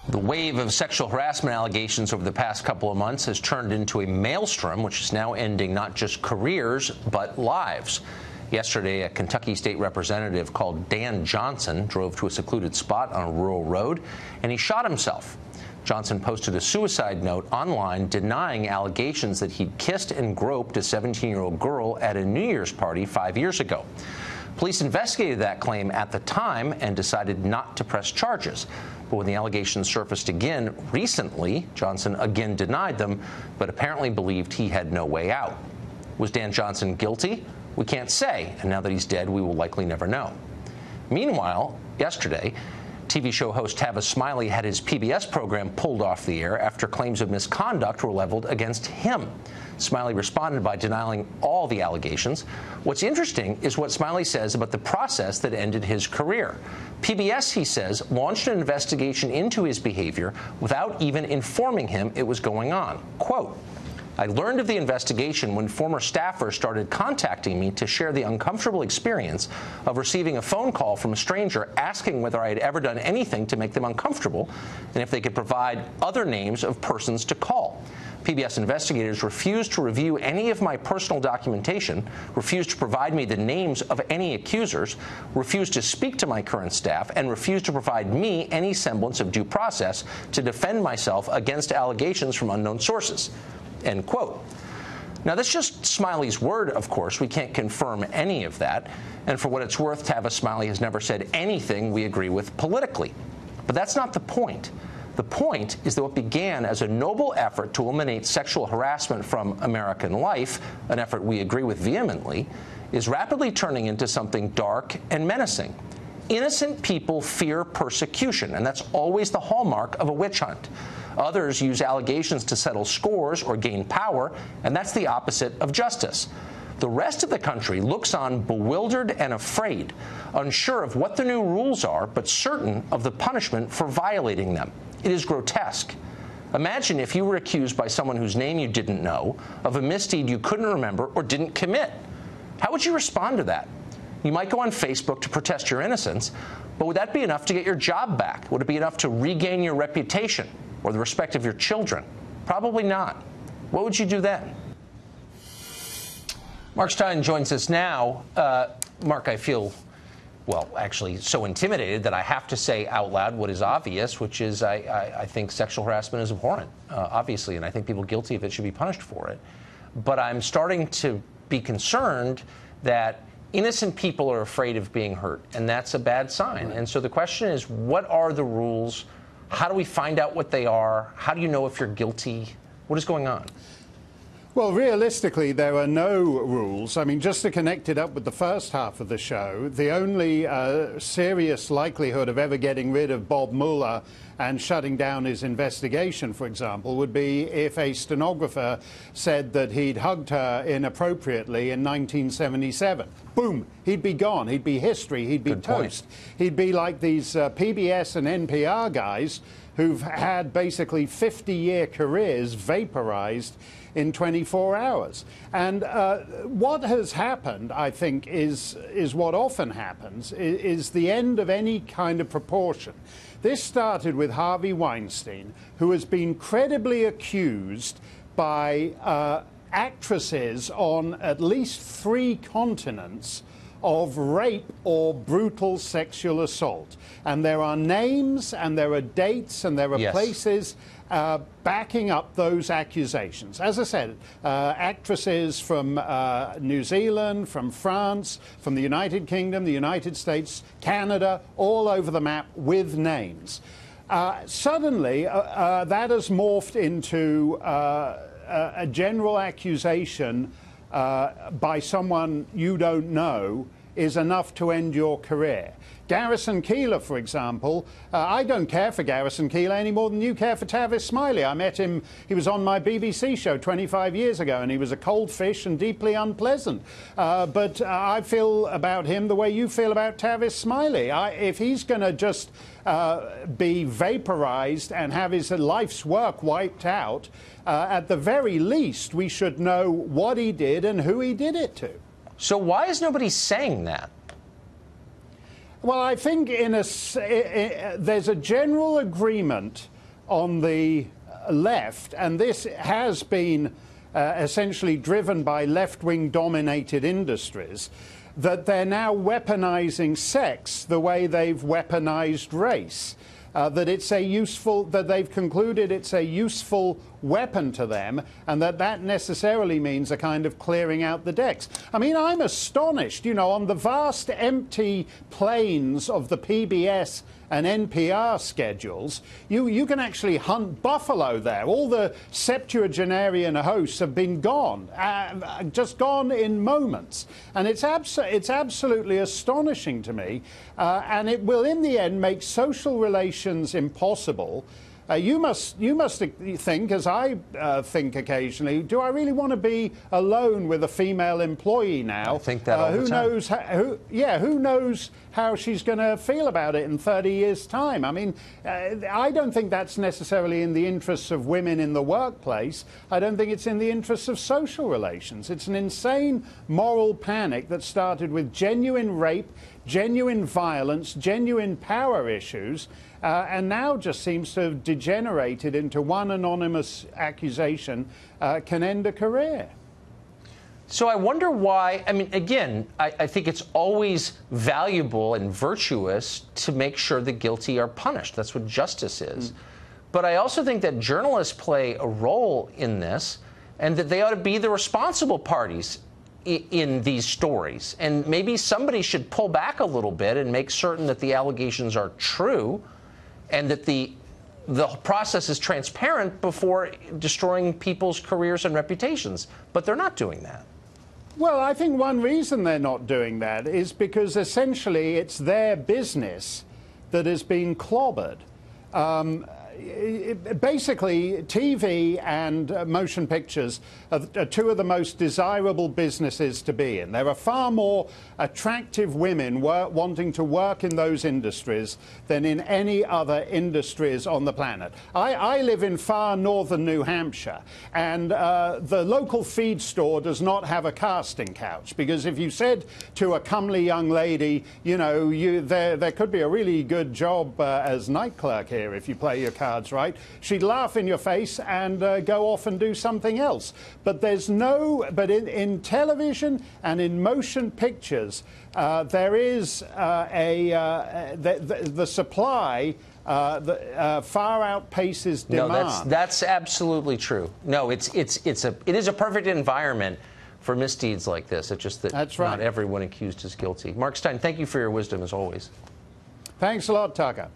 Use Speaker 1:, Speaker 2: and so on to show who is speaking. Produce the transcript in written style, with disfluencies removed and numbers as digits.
Speaker 1: The wave of sexual harassment allegations over the past couple of months has turned into a maelstrom, which is now ending not just careers, but lives. Yesterday, a Kentucky state representative called Dan Johnson drove to a secluded spot on a rural road, and he shot himself. Johnson posted a suicide note online denying allegations that he'd kissed and groped a 17-year-old girl at a New Year's party 5 years ago. Police investigated that claim at the time and decided not to press charges. But when the allegations surfaced again recently, Johnson again denied them, but apparently believed he had no way out. Was Dan Johnson guilty? We can't say, and now that he's dead, we will likely never know. Meanwhile, yesterday, TV show host Tavis Smiley had his PBS program pulled off the air after claims of misconduct were leveled against him. Smiley responded by denying all the allegations. What's interesting is what Smiley says about the process that ended his career. PBS, he says, launched an investigation into his behavior without even informing him it was going on. Quote, I learned of the investigation when former staffers started contacting me to share the uncomfortable experience of receiving a phone call from a stranger asking whether I had ever done anything to make them uncomfortable and if they could provide other names of persons to call. PBS investigators refused to review any of my personal documentation, refused to provide me the names of any accusers, refused to speak to my current staff, and refused to provide me any semblance of due process to defend myself against allegations from unknown sources. End quote. Now, that's just Smiley's word, of course. We can't confirm any of that. And for what it's worth, Tavis Smiley has never said anything we agree with politically. But that's not the point. The point is that what began as a noble effort to eliminate sexual harassment from American life, an effort we agree with vehemently, is rapidly turning into something dark and menacing. Innocent people fear persecution, and that's always the hallmark of a witch hunt. Others use allegations to settle scores or gain power, and that's the opposite of justice. The rest of the country looks on bewildered and afraid, unsure of what the new rules are, but certain of the punishment for violating them. It is grotesque. Imagine if you were accused by someone whose name you didn't know of a misdeed you couldn't remember or didn't commit. How would you respond to that? You might go on Facebook to protest your innocence, but would that be enough to get your job back? Would it be enough to regain your reputation or the respect of your children? Probably not. What would you do then? Mark Steyn joins us now. Mark, I feel, well, actually so intimidated that I have to say out loud what is obvious, which is I think sexual harassment is abhorrent, obviously, and I think people guilty of it should be punished for it. But I'm starting to be concerned that innocent people are afraid of being hurt, and that's a bad sign. Right. And so the question is, what are the rules? How do we find out what they are? How do you know if you're guilty? What is going on?
Speaker 2: Well, realistically, there are no rules. I mean, just to connect it up with the first half of the show, the only serious likelihood of ever getting rid of Bob Mueller and shutting down his investigation, for example, would be if a stenographer said that he'd hugged her inappropriately in 1977. Boom, he'd be gone. He'd be history. He'd be toast. He'd be like these PBS and NPR guys who've had basically 50-year careers vaporized in 24 hours. And what has happened, I think, is what often happens, is the end of any kind of proportion. This started with Harvey Weinstein, who has been credibly accused by actresses on at least 3 continents of rape or brutal sexual assault. And there are names and there are dates and there are places backing up those accusations. As I said, actresses from New Zealand, from France, from the United Kingdom, the United States, Canada, all over the map with names. Suddenly, that has morphed into a general accusation by someone you don't know is enough to end your career. Garrison Keillor, for example, I don't care for Garrison Keillor any more than you care for Tavis Smiley. I met him, he was on my BBC show 25 years ago, and he was a cold fish and deeply unpleasant. But I feel about him the way you feel about Tavis Smiley. If he's going to just be vaporized and have his life's work wiped out, at the very least, we should know what he did and who he did it to.
Speaker 1: So why is nobody saying that?
Speaker 2: Well, I think there's a general agreement on the left, and this has been essentially driven by left-wing dominated industries, that they're now weaponizing sex the way they've weaponized race. That it's a useful, that they've concluded it's a useful weapon to them, and that necessarily means a kind of clearing out the decks. I mean, I'm astonished, you know, on the vast empty plains of the PBS and NPR schedules, you can actually hunt buffalo there. All the septuagenarian hosts have been gone, just gone in moments. And it's absolutely astonishing to me. And it will, in the end, make social relations impossible. You must think, as I think occasionally, do I really want to be alone with a female employee now?
Speaker 1: I think that all the time.
Speaker 2: Who knows how she's going to feel about it in 30 years' time? I mean, I don't think that's necessarily in the interests of women in the workplace. I don't think it's in the interests of social relations. It's an insane moral panic that started with genuine rape, genuine violence, genuine power issues, and now just seems to have degenerated into one anonymous accusation can end a career.
Speaker 1: So I wonder why, I mean, again, I think it's always valuable and virtuous to make sure the guilty are punished. That's what justice is. But I also think that journalists play a role in this, and that they ought to be the responsible parties in these stories. And maybe somebody should pull back a little bit and make certain that the allegations are true, and that the process is transparent before destroying people's careers and reputations. But they're not doing that.
Speaker 2: Well, I think one reason they're not doing that is because essentially it's their business that has been clobbered. Basically, TV and motion pictures are two of the most desirable businesses to be in. There are far more attractive women wanting to work in those industries than in any other industries on the planet. I live in far northern New Hampshire, and the local feed store does not have a casting couch, because if you said to a comely young lady, you know, there could be a really good job as night clerk here if you play your cards right, she'd laugh in your face and go off and do something else. But there's no, but in television and in motion pictures, there is the supply far outpaces demand.
Speaker 1: No, that's absolutely true. No, it is a perfect environment for misdeeds like this. It's just that
Speaker 2: that's right.
Speaker 1: Not everyone accused is guilty. Mark Steyn, thank you for your wisdom as always.
Speaker 2: Thanks a lot, Tucker.